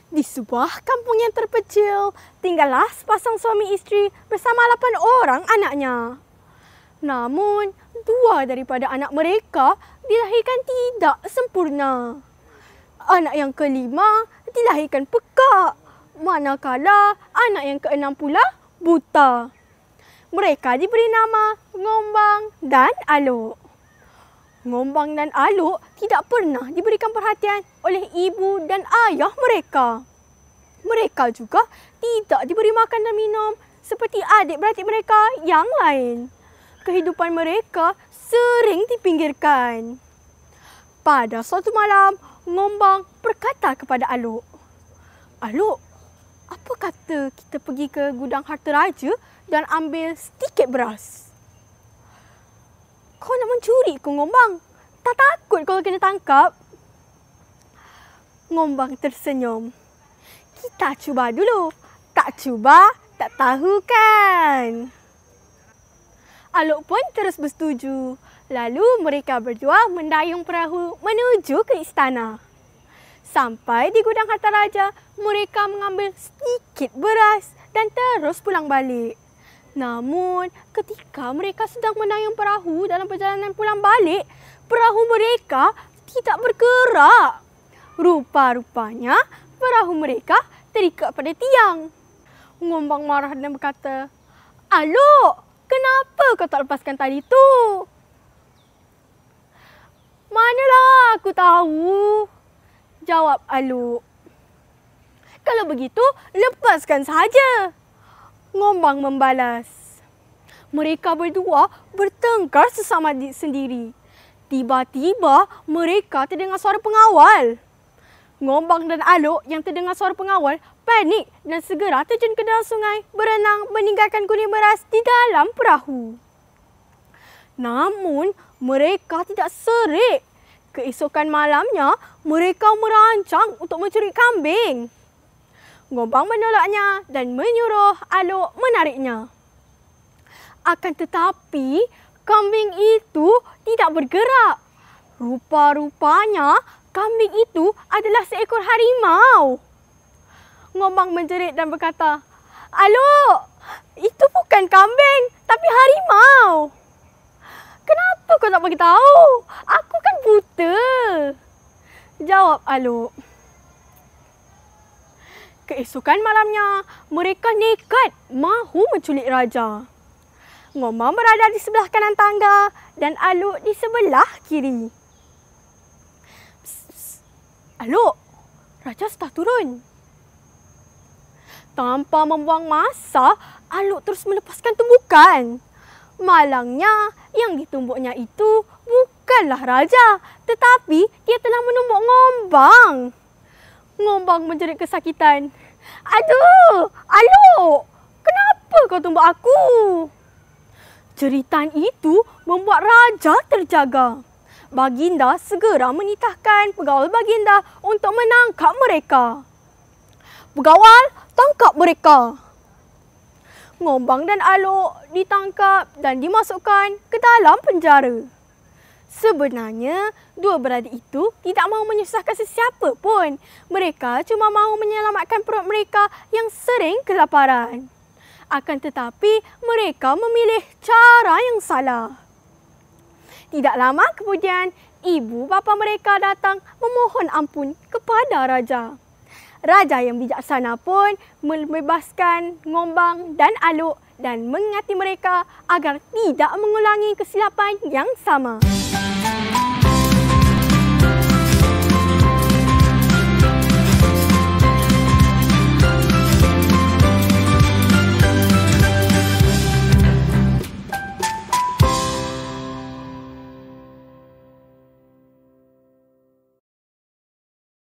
Di sebuah kampung yang terpencil, tinggallah sepasang suami isteri bersama 8 orang anaknya. Namun, 2 daripada anak mereka dilahirkan tidak sempurna. Anak yang kelima dilahirkan pekak, manakala anak yang keenam pula buta. Mereka diberi nama Ngombang dan Aluk. Ngombang dan Aluk tidak pernah diberikan perhatian oleh ibu dan ayah mereka. Mereka juga tidak diberi makan dan minum seperti adik-beradik mereka yang lain. Kehidupan mereka sering dipinggirkan. Pada suatu malam, Ngombang berkata kepada Aluk, "Aluk, apa kata kita pergi ke gudang harta raja dan ambil sedikit beras?" "Kau nak mencuri ke, Ngombang? Tak takut kalau kena tangkap?" Ngombang tersenyum. "Kita cuba dulu. Tak cuba, tak tahu kan?" Aluk pun terus bersetuju. Lalu mereka berdua mendayung perahu menuju ke istana. Sampai di gudang harta raja, mereka mengambil sedikit beras dan terus pulang balik. Namun, ketika mereka sedang mendayung perahu dalam perjalanan pulang balik, perahu mereka tidak bergerak. Rupa-rupanya, perahu mereka terikat pada tiang. Ngombang marah dan berkata, "Aluk, kenapa kau tak lepaskan tali tu?" "Manalah aku tahu," jawab Aluk. "Kalau begitu, lepaskan saja," Ngombang membalas. Mereka berdua bertengkar sesama sendiri. Tiba-tiba mereka terdengar suara pengawal. Ngombang dan Aluk yang terdengar suara pengawal panik dan segera terjun ke dalam sungai berenang meninggalkan kuning beras di dalam perahu. Namun mereka tidak serik. Keesokan malamnya mereka merancang untuk mencuri kambing. Ngombang menolaknya dan menyuruh Aluk menariknya. Akan tetapi, kambing itu tidak bergerak. Rupa-rupanya, kambing itu adalah seekor harimau. Ngombang menjerit dan berkata, "Aluk, itu bukan kambing, tapi harimau." "Kenapa kau tak bagi tahu? Aku kan buta," jawab Aluk. Keesokan malamnya, mereka nekat mahu menculik raja. Ngombang berada di sebelah kanan tangga dan Aluk di sebelah kiri. "Psst, psst. Aluk, raja sudah turun." Tanpa membuang masa, Aluk terus melepaskan tumbukan. Malangnya, yang ditumbuknya itu bukanlah raja, tetapi dia telah menumbuk Ngombang. Ngombang menjerit kesakitan. "Aduh, Aluk, kenapa kau tumbuk aku?" Jeritan itu membuat raja terjaga. Baginda segera menitahkan pegawai baginda untuk menangkap mereka. "Pegawai, tangkap mereka!" Ngombang dan Aluk ditangkap dan dimasukkan ke dalam penjara. Sebenarnya, 2 beradik itu tidak mahu menyusahkan sesiapa pun. Mereka cuma mahu menyelamatkan perut mereka yang sering kelaparan. Akan tetapi, mereka memilih cara yang salah. Tidak lama kemudian, ibu bapa mereka datang memohon ampun kepada raja. Raja yang bijaksana pun membebaskan Ngombang dan Aluk dan mengingati mereka agar tidak mengulangi kesilapan yang sama.